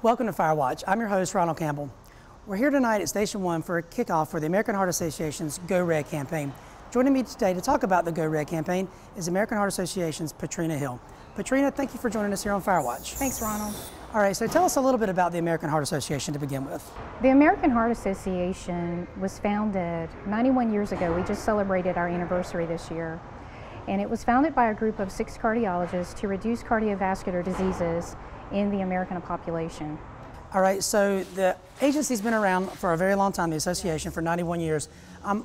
Welcome to FireWatch. I'm your host, Ronald Campbell. We're here tonight at Station 1 for a kickoff for the American Heart Association's Go Red campaign. Joining me today to talk about the Go Red campaign is American Heart Association's Patrena Hill. Patrena, thank you for joining us here on FireWatch. Thanks, Ronald. All right, so tell us a little bit about the American Heart Association to begin with. The American Heart Association was founded 91 years ago. We just celebrated our anniversary this year. And it was founded by a group of 6 cardiologists to reduce cardiovascular diseases in the American population. All right, so the agency's been around for a very long time, the association, for 91 years.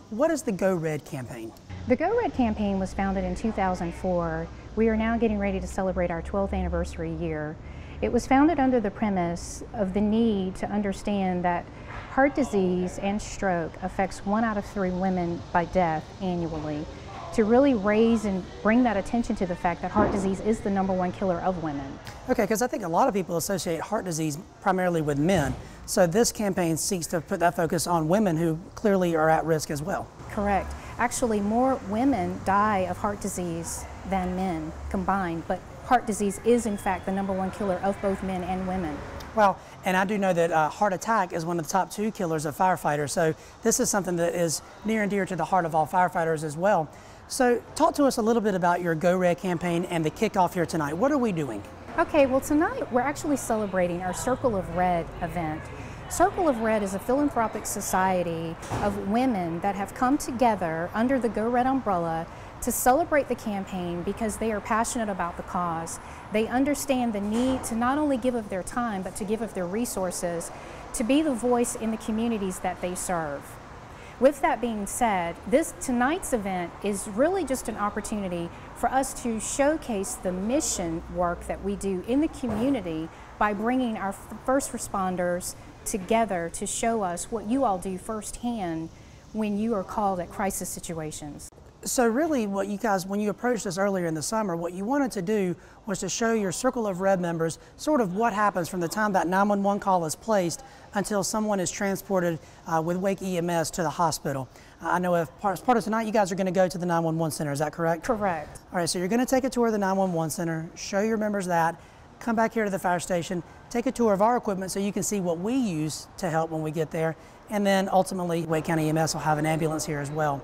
What is the Go Red campaign? The Go Red campaign was founded in 2004. We are now getting ready to celebrate our 12th anniversary year. It was founded under the premise of the need to understand that heart disease and stroke affects 1 out of 3 women by death annually, to really raise and bring that attention to the fact that heart disease is the #1 killer of women. Okay, because I think a lot of people associate heart disease primarily with men. So this campaign seeks to put that focus on women who clearly are at risk as well. Correct. Actually, more women die of heart disease than men combined, but heart disease is in fact the #1 killer of both men and women. Well, and I do know that heart attack is one of the top 2 killers of firefighters. So this is something that is near and dear to the heart of all firefighters as well. So talk to us a little bit about your Go Red campaign and the kickoff here tonight. What are we doing? Okay, well tonight we're actually celebrating our Circle of Red event. Circle of Red is a philanthropic society of women that have come together under the Go Red umbrella to celebrate the campaign because they are passionate about the cause. They understand the need to not only give of their time, but to give of their resources to be the voice in the communities that they serve. With that being said, tonight's event is really just an opportunity for us to showcase the mission work that we do in the community by bringing our first responders together to show us what you all do firsthand when you are called at crisis situations. So really what you guys, when you approached us earlier in the summer, what you wanted to do was to show your Circle of Red members sort of what happens from the time that 911 call is placed until someone is transported with Wake EMS to the hospital. I know as part of tonight you guys are going to go to the 911 center, is that correct? Correct. All right, so you're going to take a tour of the 911 center, show your members that, come back here to the fire station, take a tour of our equipment so you can see what we use to help when we get there, and then ultimately Wake County EMS will have an ambulance here as well.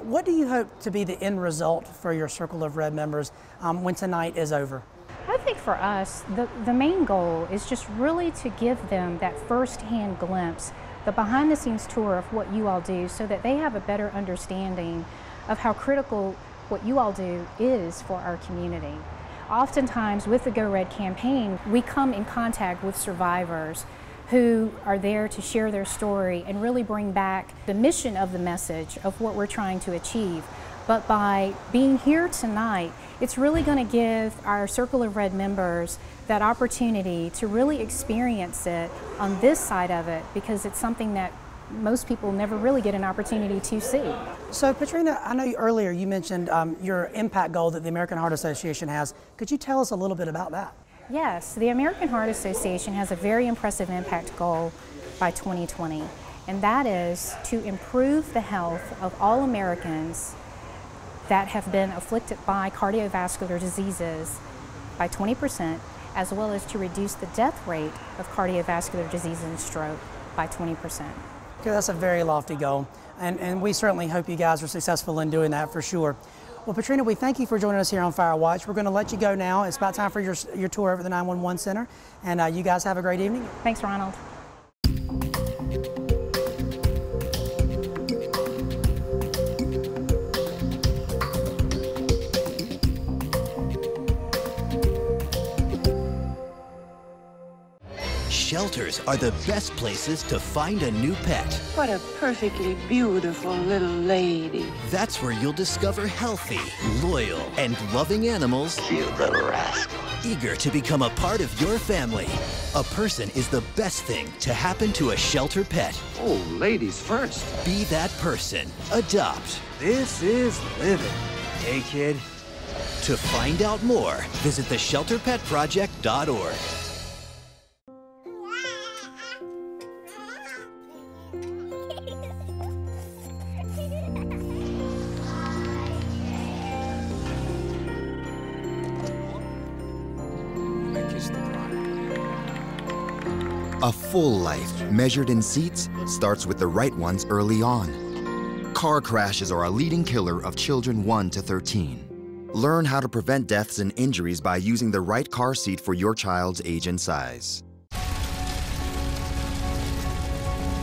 What do you hope to be the end result for your Circle of Red members when tonight is over? I think for us, the main goal is just really to give them that first-hand glimpse, the behind-the-scenes tour of what you all do so that they have a better understanding of how critical what you all do is for our community. Oftentimes with the Go Red campaign, we come in contact with survivors who are there to share their story and really bring back the mission of the message of what we're trying to achieve. But by being here tonight, it's really going to give our Circle of Red members that opportunity to really experience it on this side of it, because it's something that most people never really get an opportunity to see. So Patrena, I know earlier you mentioned your impact goal that the American Heart Association has. Could you tell us a little bit about that? Yes, the American Heart Association has a very impressive impact goal by 2020, and that is to improve the health of all Americans that have been afflicted by cardiovascular diseases by 20%, as well as to reduce the death rate of cardiovascular disease and stroke by 20%. Okay, that's a very lofty goal, and we certainly hope you guys are successful in doing that for sure. Well, Patrena, we thank you for joining us here on FireWatch. We're going to let you go now. It's about time for your tour over the 911 center, and you guys have a great evening. Thanks, Ronald. Shelters are the best places to find a new pet. What a perfectly beautiful little lady. That's where you'll discover healthy, loyal, and loving animals. You little rascal. Eager to become a part of your family. A person is the best thing to happen to a shelter pet. Oh, ladies first. Be that person. Adopt. This is living. Hey, kid. To find out more, visit theshelterpetproject.org. I kissed the bride. A full life, measured in seats, starts with the right ones early on. Car crashes are a leading killer of children 1 to 13. Learn how to prevent deaths and injuries by using the right car seat for your child's age and size.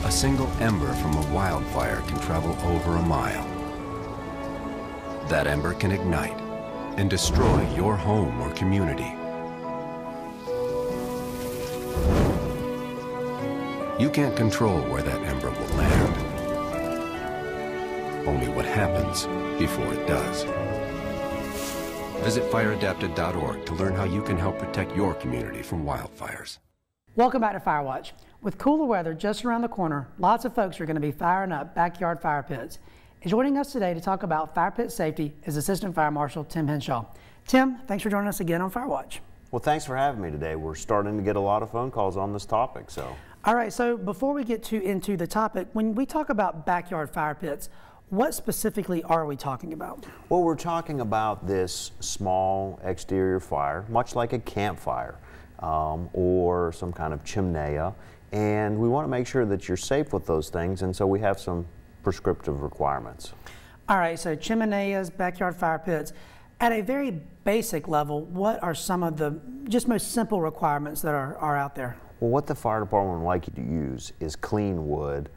A single ember from a wildfire can travel over a mile. That ember can ignite and destroy your home or community. You can't control where that ember will land. Only what happens before it does. Visit fireadapted.org to learn how you can help protect your community from wildfires. Welcome back to FireWatch. With cooler weather just around the corner, lots of folks are going to be firing up backyard fire pits. And joining us today to talk about fire pit safety is Assistant Fire Marshal Tim Henshaw. Tim, thanks for joining us again on FireWatch. Well, thanks for having me today. We're starting to get a lot of phone calls on this topic. All right, so before we get into the topic, when we talk about backyard fire pits, what specifically are we talking about? Well, we're talking about this small exterior fire, much like a campfire or some kind of chimney, and we want to make sure that you're safe with those things, and so we have some prescriptive requirements. All right, so chimeneas, backyard fire pits. At a very basic level, what are some of the just most simple requirements that are out there? Well, what the fire department would like you to use is clean wood,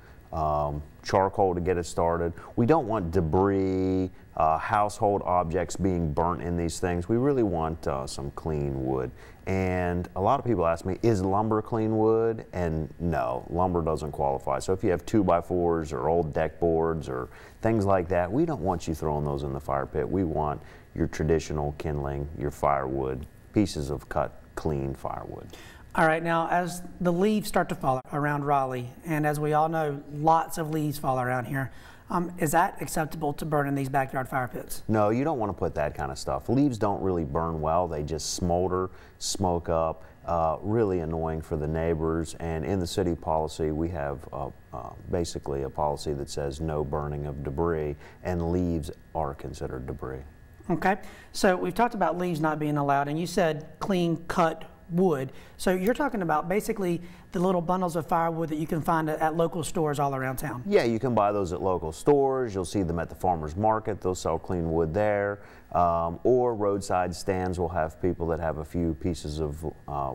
charcoal to get it started. We don't want debris, household objects being burnt in these things. We really want some clean wood. And a lot of people ask me, is lumber clean wood? And no, lumber doesn't qualify. So if you have 2x4s or old deck boards or things like that, we don't want you throwing those in the fire pit. We want your traditional kindling, your firewood, pieces of cut, clean firewood. All right, now as the leaves start to fall around Raleigh, and as we all know, lots of leaves fall around here, is that acceptable to burn in these backyard fire pits? No, you don't want to put that kind of stuff. Leaves don't really burn well. They just smolder, smoke up, really annoying for the neighbors. And in the city policy, we have basically a policy that says no burning of debris, and leaves are considered debris. Okay, so we've talked about leaves not being allowed, and you said clean cut wood. So you're talking about basically the little bundles of firewood that you can find at local stores all around town. Yeah, you can buy those at local stores. You'll see them at the farmer's market. They'll sell clean wood there. Or roadside stands will have people that have a few pieces of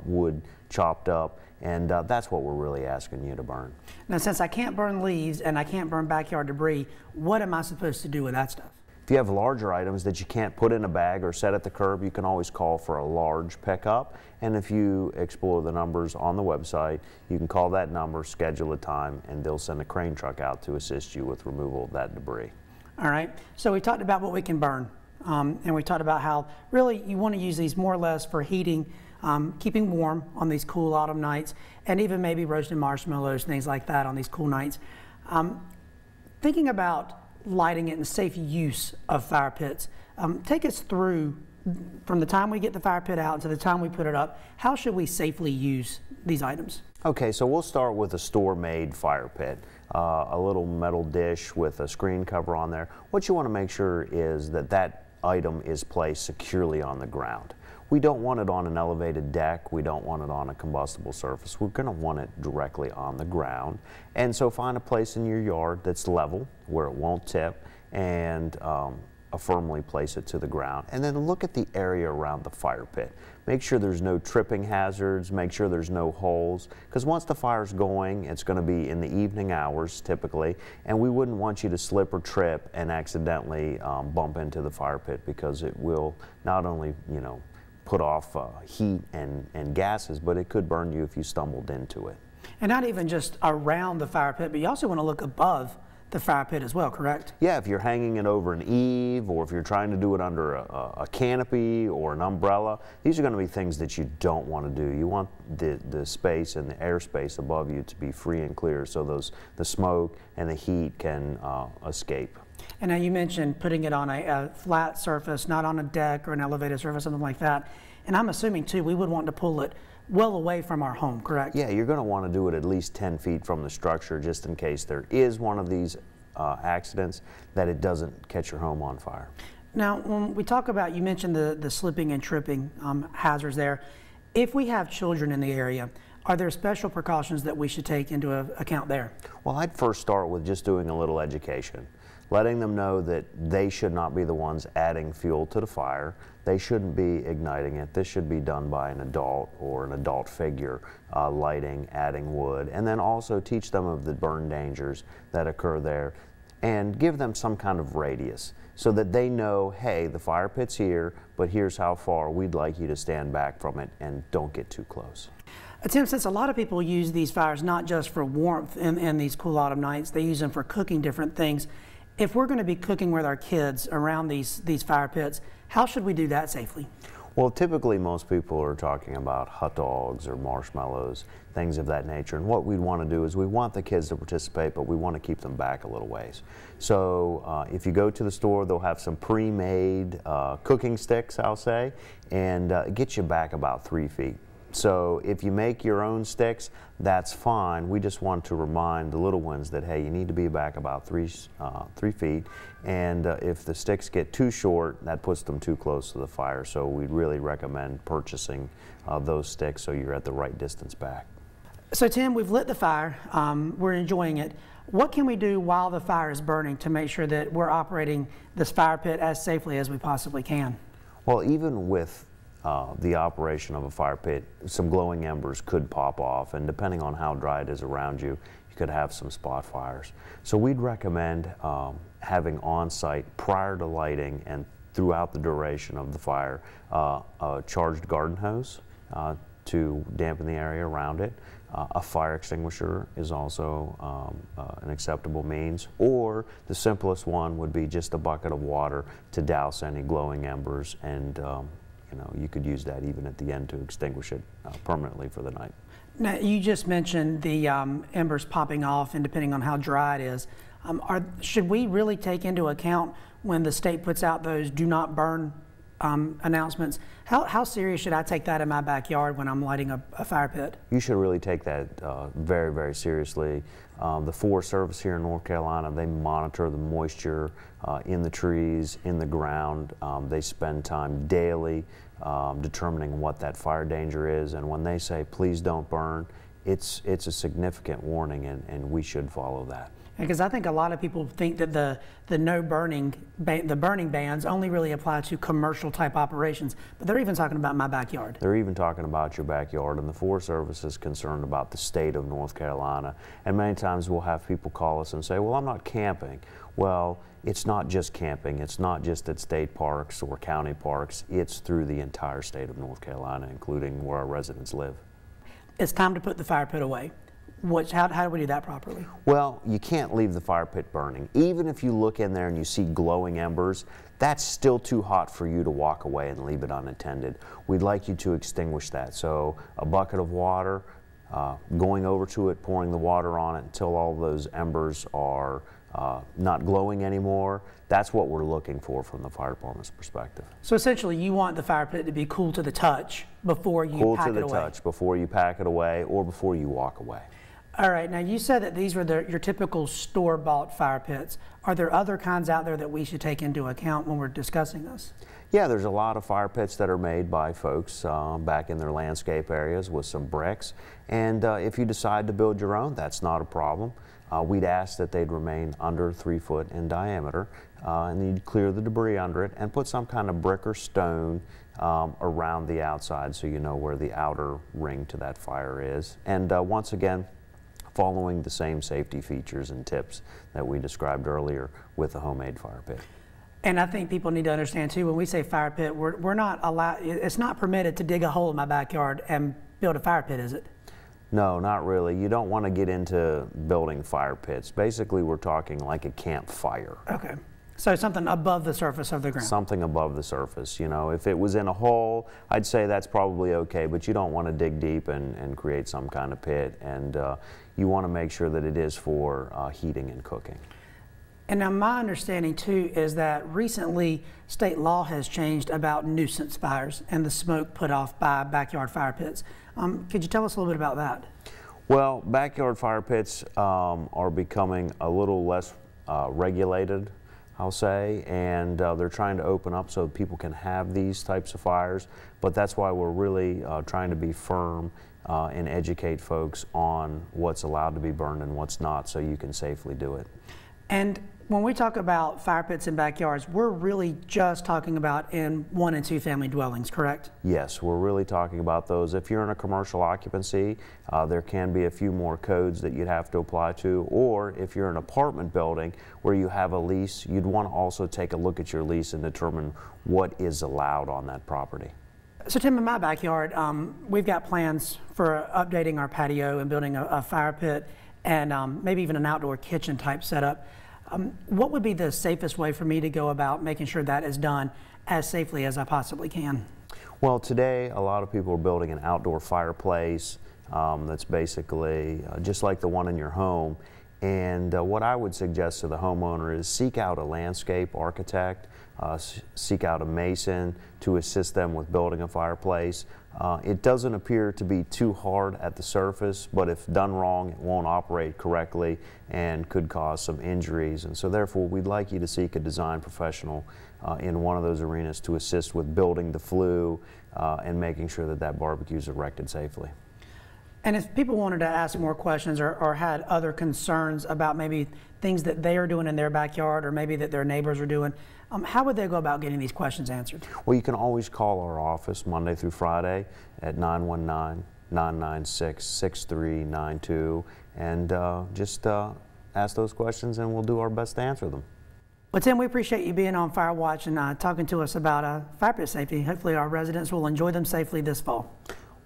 wood chopped up. And that's what we're really asking you to burn. Now, since I can't burn leaves and I can't burn backyard debris, what am I supposed to do with that stuff? If you have larger items that you can't put in a bag or set at the curb, you can always call for a large pickup. And if you explore the numbers on the website, you can call that number, schedule a time, and they'll send a crane truck out to assist you with removal of that debris. All right, so we talked about what we can burn, and we talked about how really you want to use these more or less for heating, keeping warm on these cool autumn nights, and even maybe roasting marshmallows, things like that on these cool nights. Thinking about lighting it and safe use of fire pits. Take us through from the time we get the fire pit out to the time we put it up. How should we safely use these items? Okay, so we'll start with a store-made fire pit, a little metal dish with a screen cover on there. What you want to make sure is that that item is placed securely on the ground. We don't want it on an elevated deck. We don't want it on a combustible surface. We're going to want it directly on the ground. And so find a place in your yard that's level, where it won't tip, and firmly place it to the ground. And then look at the area around the fire pit. Make sure there's no tripping hazards. Make sure there's no holes. Because once the fire's going, it's going to be in the evening hours typically, and we wouldn't want you to slip or trip and accidentally bump into the fire pit, because it will not only, put off heat and gases, but it could burn you if you stumbled into it. And not even just around the fire pit, but you also want to look above the fire pit as well, correct? Yeah, if you're hanging it over an eave, or if you're trying to do it under a canopy or an umbrella, these are going to be things that you don't want to do. You want the space and the airspace above you to be free and clear, so the smoke and the heat can escape. And now you mentioned putting it on a flat surface, not on a deck or an elevated surface, something like that. And I'm assuming too, we would want to pull it well away from our home, correct? Yeah, you're going to want to do it at least 10 feet from the structure, just in case there is one of these accidents, that it doesn't catch your home on fire. Now, when we talk about, you mentioned the slipping and tripping hazards there. If we have children in the area, Are there special precautions that we should take into account there? Well, I'd first start with just doing a little education, letting them know that they should not be the ones adding fuel to the fire. They shouldn't be igniting it. This should be done by an adult or an adult figure, lighting, adding wood, and then also teach them of the burn dangers that occur there and give them some kind of radius so that they know, hey, the fire pit's here, but here's how far we'd like you to stand back from it and don't get too close. Tim, since a lot of people use these fires not just for warmth in these cool autumn nights, they use them for cooking different things. If we're going to be cooking with our kids around these fire pits, how should we do that safely? Well, typically most people are talking about hot dogs or marshmallows, things of that nature. And what we want to do is we want the kids to participate, but we want to keep them back a little ways. So if you go to the store, they'll have some pre-made cooking sticks, I'll say, and get you back about 3 feet. So if you make your own sticks, that's fine. We just want to remind the little ones that, hey, you need to be back about 3 feet. And if the sticks get too short, that puts them too close to the fire. So we'd really recommend purchasing those sticks so you're at the right distance back. So Tim, we've lit the fire. We're enjoying it. What can we do while the fire is burning to make sure that we're operating this fire pit as safely as we possibly can? Well, even with the operation of a fire pit, some glowing embers could pop off, and depending on how dry it is around you, you could have some spot fires. So we'd recommend having on-site prior to lighting and throughout the duration of the fire a charged garden hose to dampen the area around it. A fire extinguisher is also an acceptable means, or the simplest one would be just a bucket of water to douse any glowing embers, and you could use that even at the end to extinguish it permanently for the night. Now, you just mentioned the embers popping off, and depending on how dry it is, should we really take into account when the state puts out those do not burn announcements? How serious should I take that in my backyard when I'm lighting a fire pit? You should really take that very, very seriously. The Forest Service here in North Carolina, they monitor the moisture in the trees, in the ground. They spend time daily determining what that fire danger is, and when they say please don't burn, it's a significant warning, and we should follow that. Because I think a lot of people think that the burning bans only really apply to commercial type operations, but they're even talking about my backyard. They're even talking about your backyard, and the Forest Service is concerned about the state of North Carolina. And many times we'll have people call us and say, well, I'm not camping. Well, it's not just camping. It's not just at state parks or county parks. It's through the entire state of North Carolina, including where our residents live. It's time to put the fire pit away. How do we do that properly? Well, you can't leave the fire pit burning. Even if you look in there and you see glowing embers, that's still too hot for you to walk away and leave it unattended. We'd like you to extinguish that. So a bucket of water, going over to it, pouring the water on it until all those embers are not glowing anymore. That's what we're looking for from the fire department's perspective. So essentially you want the fire pit to be cool to the touch before you pack it away. Cool to the touch before you pack it away or before you walk away. All right, now you said that these were your typical store-bought fire pits. Are there other kinds out there that we should take into account when we're discussing this? Yeah, there's a lot of fire pits that are made by folks back in their landscape areas with some bricks. And if you decide to build your own, that's not a problem. We'd ask that they'd remain under 3 foot in diameter, and you'd clear the debris under it and put some kind of brick or stone around the outside so you know where the outer ring to that fire is. And once again, following the same safety features and tips that we described earlier with a homemade fire pit. And I think people need to understand too, when we say fire pit, we're not allowed, it's not permitted to dig a hole in my backyard and build a fire pit, is it? No, not really. You don't want to get into building fire pits. Basically, we're talking like a campfire. Okay. So something above the surface of the ground. Something above the surface. You know, if it was in a hole, I'd say that's probably okay, but you don't want to dig deep and create some kind of pit. And you want to make sure that it is for heating and cooking. And now my understanding too is that recently state law has changed about nuisance fires and the smoke put off by backyard fire pits. Could you tell us a little bit about that? Well, backyard fire pits are becoming a little less regulated, I'll say, and they're trying to open up so people can have these types of fires, but that's why we're really trying to be firm and educate folks on what's allowed to be burned and what's not, so you can safely do it. And when we talk about fire pits in backyards, we're really just talking about in 1 and 2 family dwellings, correct? Yes, we're really talking about those. If you're in a commercial occupancy, there can be a few more codes that you'd have to apply to, or if you're an apartment building where you have a lease, you'd want to also take a look at your lease and determine what is allowed on that property. So Tim, in my backyard, we've got plans for updating our patio and building a fire pit and maybe even an outdoor kitchen type setup. What would be the safest way for me to go about making sure that is done as safely as I possibly can? Well, today a lot of people are building an outdoor fireplace that's basically just like the one in your home. And what I would suggest to the homeowner is seek out a landscape architect, seek out a mason to assist them with building a fireplace. It doesn't appear to be too hard at the surface, but if done wrong, it won't operate correctly and could cause some injuries. And so therefore, we'd like you to seek a design professional in one of those arenas to assist with building the flue and making sure that that barbecue is erected safely. And if people wanted to ask more questions or had other concerns about maybe things that they are doing in their backyard or maybe that their neighbors are doing, how would they go about getting these questions answered? Well, you can always call our office Monday through Friday at 919-996-6392 and just ask those questions and we'll do our best to answer them. Well, Tim, we appreciate you being on FireWatch and talking to us about fire pit safety. Hopefully our residents will enjoy them safely this fall.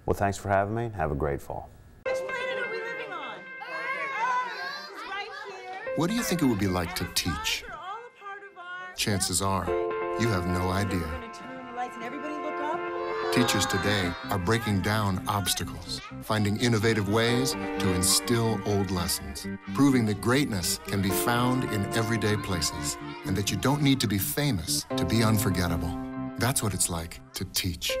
Well, thanks for having me. Have a great fall. Which planet are we living on? Right here. What do you think it would be like to teach? Chances are, you have no idea. Teachers today are breaking down obstacles, finding innovative ways to instill old lessons, proving that greatness can be found in everyday places, and that you don't need to be famous to be unforgettable. That's what it's like to teach.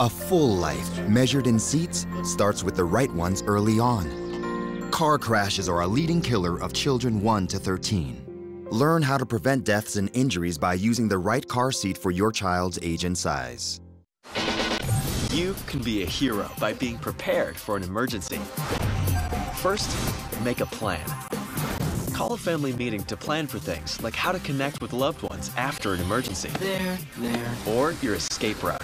A full life, measured in seats, starts with the right ones early on. Car crashes are a leading killer of children 1 to 13. Learn how to prevent deaths and injuries by using the right car seat for your child's age and size. You can be a hero by being prepared for an emergency. First, make a plan. Call a family meeting to plan for things like how to connect with loved ones after an emergency. There. Or your escape route.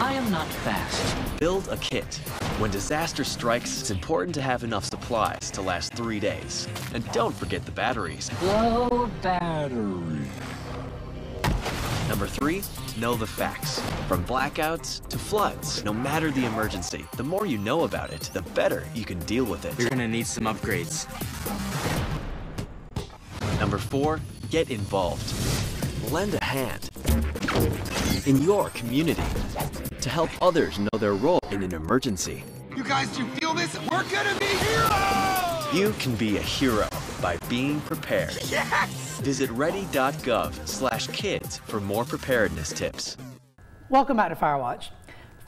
I am not fast. Build a kit. When disaster strikes, it's important to have enough supplies to last 3 days. And don't forget the batteries. Low battery. Number 3, know the facts. From blackouts to floods, no matter the emergency, the more you know about it, the better you can deal with it. You're gonna need some upgrades. Number 4, get involved. Lend a hand in your community to help others know their role in an emergency. You guys, do you feel this? We're gonna be heroes! You can be a hero by being prepared. Yes! Visit ready.gov/kids for more preparedness tips. Welcome back to FireWatch.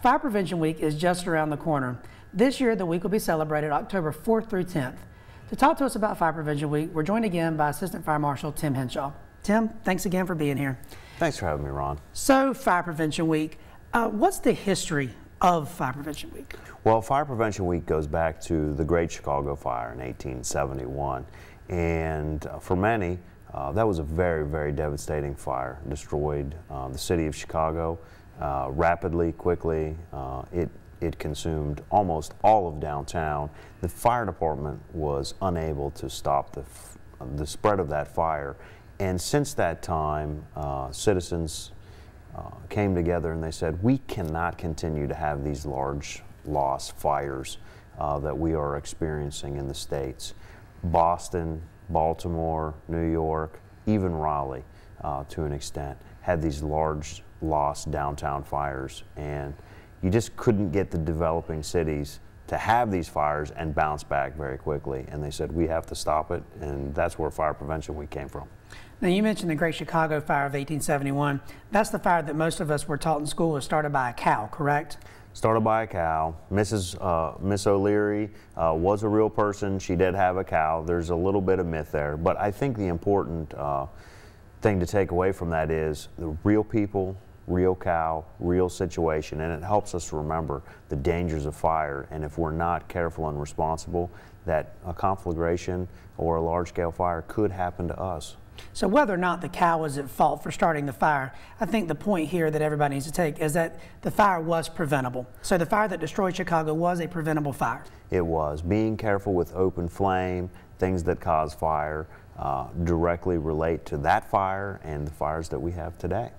Fire Prevention Week is just around the corner. This year, the week will be celebrated October 4th through 10th. To talk to us about Fire Prevention Week, we're joined again by Assistant Fire Marshal Tim Henshaw. Tim, thanks again for being here. Thanks for having me, Ron. So, Fire Prevention Week, what's the history of Fire Prevention Week? Well, Fire Prevention Week goes back to the Great Chicago Fire in 1871. And for many, that was a very, very devastating fire. Destroyed the city of Chicago rapidly, quickly. It consumed almost all of downtown. The fire department was unable to stop the spread of that fire. And since that time, citizens came together and they said, we cannot continue to have these large loss fires that we are experiencing in the States. Boston, Baltimore, New York, even Raleigh, to an extent, had these large lost downtown fires. And you just couldn't get the developing cities to have these fires and bounce back very quickly. And they said, we have to stop it. And that's where Fire Prevention Week came from. Now, you mentioned the Great Chicago Fire of 1871. That's the fire that most of us were taught in school was started by a cow, correct? Started by a cow. Miss O'Leary was a real person. She did have a cow. There's a little bit of myth there, but I think the important thing to take away from that is the real people, real cow, real situation, and it helps us remember the dangers of fire, and if we're not careful and responsible, that a conflagration or a large-scale fire could happen to us. So whether or not the cow was at fault for starting the fire, I think the point here that everybody needs to take is that the fire was preventable. So the fire that destroyed Chicago was a preventable fire. It was. Being careful with open flame, things that cause fire, directly relate to that fire and the fires that we have today.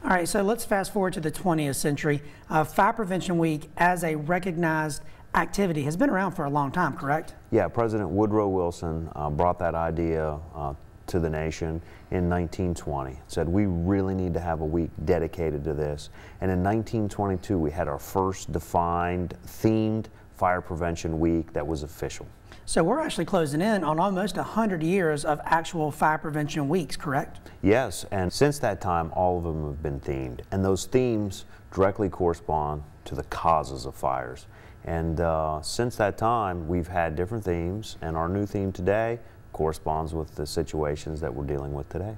All right, so let's fast forward to the 20th century. Fire Prevention Week as a recognized activity has been around for a long time, correct? Yeah, President Woodrow Wilson brought that idea to the nation in 1920. Said we really need to have a week dedicated to this. And in 1922 we had our first defined themed Fire Prevention Week that was official. So we're actually closing in on almost 100 years of actual fire prevention weeks, correct? Yes, and since that time all of them have been themed, and those themes directly correspond to the causes of fires. And since that time we've had different themes, and our new theme today corresponds with the situations that we're dealing with today.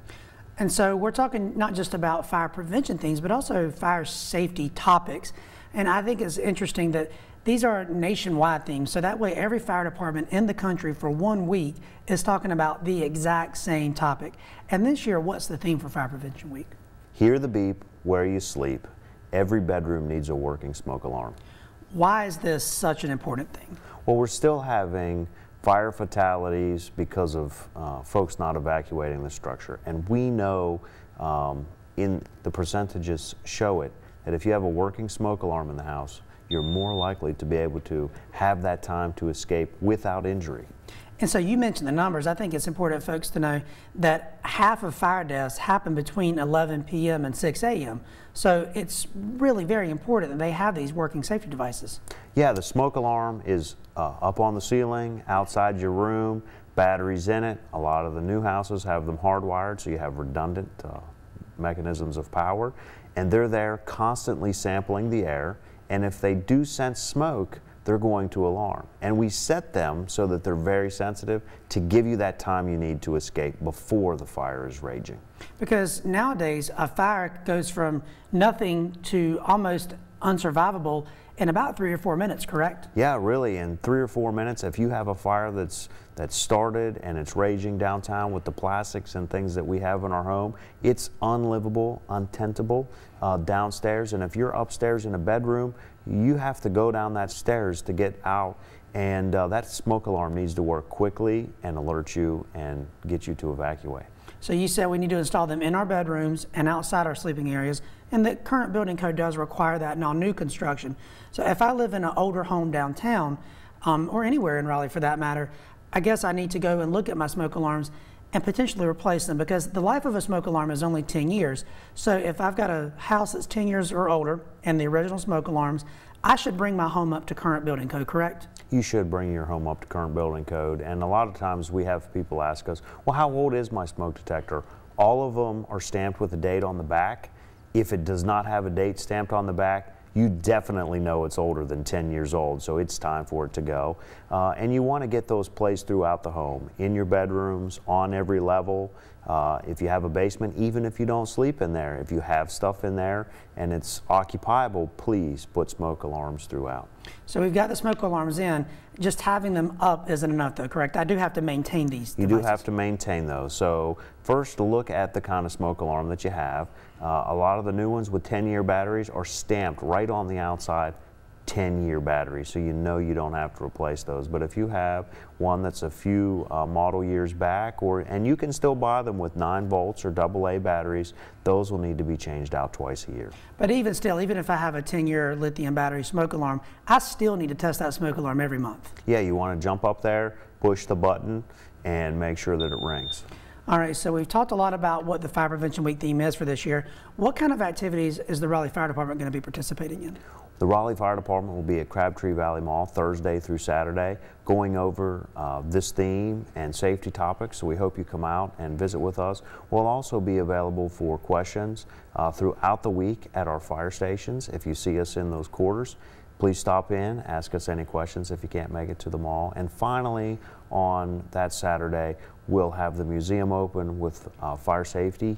And so we're talking not just about fire prevention things, but also fire safety topics. And I think it's interesting that these are nationwide themes, so that way every fire department in the country for 1 week is talking about the exact same topic. And this year, what's the theme for Fire Prevention Week? Hear the beep where you sleep. Every bedroom needs a working smoke alarm. Why is this such an important thing? Well, we're still having fire fatalities because of folks not evacuating the structure. And we know in the percentages show it, that if you have a working smoke alarm in the house, you're more likely to be able to have that time to escape without injury. And so you mentioned the numbers. I think it's important for folks to know that half of fire deaths happen between 11 p.m. and 6 a.m. So it's really very important that they have these working safety devices. Yeah, the smoke alarm is up on the ceiling, outside your room, batteries in it. A lot of the new houses have them hardwired, so you have redundant mechanisms of power. And they're there constantly sampling the air. And if they do sense smoke, they're going to alarm. And we set them so that they're very sensitive to give you that time you need to escape before the fire is raging. Because nowadays, a fire goes from nothing to almost unsurvivable in about 3 or 4 minutes, correct? Yeah, really, in 3 or 4 minutes, if you have a fire that's started and it's raging downtown with the plastics and things that we have in our home, it's unlivable, untenable downstairs. And if you're upstairs in a bedroom, you have to go down that stairs to get out, and that smoke alarm needs to work quickly and alert you and get you to evacuate. So you said we need to install them in our bedrooms and outside our sleeping areas, and the current building code does require that in all new construction. So if I live in an older home downtown, or anywhere in Raleigh for that matter, I guess I need to go and look at my smoke alarms and potentially replace them, because the life of a smoke alarm is only 10 years. So if I've got a house that's 10 years or older and the original smoke alarms, I should bring my home up to current building code, correct? You should bring your home up to current building code. And a lot of times we have people ask us, well, how old is my smoke detector? All of them are stamped with a date on the back. If it does not have a date stamped on the back, you definitely know it's older than 10 years old, so it's time for it to go. And you want to get those placed throughout the home, in your bedrooms, on every level. If you have a basement, even if you don't sleep in there, if you have stuff in there and it's occupiable, please put smoke alarms throughout. So we've got the smoke alarms in. Just having them up isn't enough though, correct? I do have to maintain these devices. You do have to maintain those. So first look at the kind of smoke alarm that you have. A lot of the new ones with 10-year batteries are stamped right on the outside, 10-year batteries, so you know you don't have to replace those. But if you have one that's a few model years back, and you can still buy them with 9 volts or AA batteries, those will need to be changed out twice a year. But even still, even if I have a 10-year lithium battery smoke alarm, I still need to test that smoke alarm every month. Yeah, you want to jump up there, push the button, and make sure that it rings. All right, so we've talked a lot about what the Fire Prevention Week theme is for this year. What kind of activities is the Raleigh Fire Department going to be participating in? The Raleigh Fire Department will be at Crabtree Valley Mall Thursday through Saturday going over this theme and safety topics, so we hope you come out and visit with us. We'll also be available for questions throughout the week at our fire stations. If you see us in those quarters, please stop in, ask us any questions if you can't make it to the mall. And finally, on that Saturday, we'll have the museum open with fire safety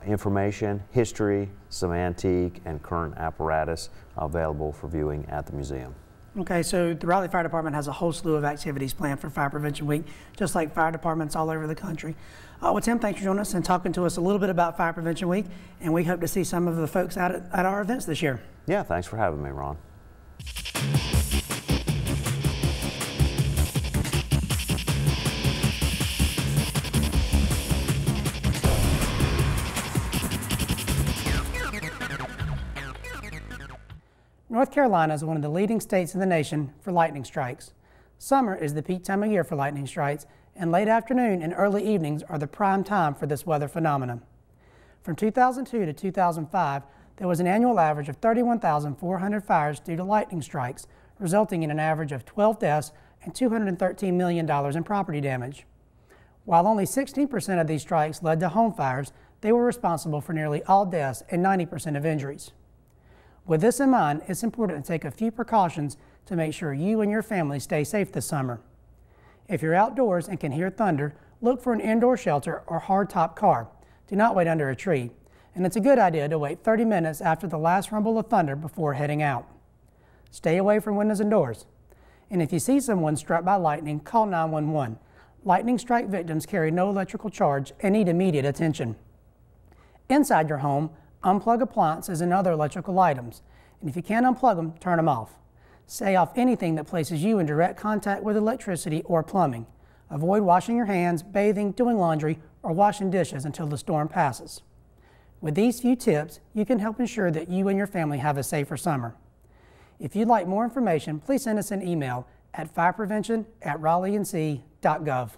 information, history, some antique and current apparatus available for viewing at the museum. Okay, so the Raleigh Fire Department has a whole slew of activities planned for Fire Prevention Week, just like fire departments all over the country. Well, Tim, thanks for joining us and talking to us a little bit about Fire Prevention Week, and we hope to see some of the folks out at our events this year. Yeah, thanks for having me, Ron. North Carolina is one of the leading states in the nation for lightning strikes. Summer is the peak time of year for lightning strikes, and late afternoon and early evenings are the prime time for this weather phenomenon. From 2002 to 2005, there was an annual average of 31,400 fires due to lightning strikes, resulting in an average of 12 deaths and $213 million in property damage. While only 16% of these strikes led to home fires, they were responsible for nearly all deaths and 90% of injuries. With this in mind, it's important to take a few precautions to make sure you and your family stay safe this summer. If you're outdoors and can hear thunder, look for an indoor shelter or hardtop car. Do not wait under a tree. And it's a good idea to wait 30 minutes after the last rumble of thunder before heading out. Stay away from windows and doors. And if you see someone struck by lightning, call 911. Lightning strike victims carry no electrical charge and need immediate attention. Inside your home, unplug appliances and other electrical items. And if you can't unplug them, turn them off. Stay off anything that places you in direct contact with electricity or plumbing. Avoid washing your hands, bathing, doing laundry, or washing dishes until the storm passes. With these few tips, you can help ensure that you and your family have a safer summer. If you'd like more information, please send us an email at fireprevention@raleighnc.gov.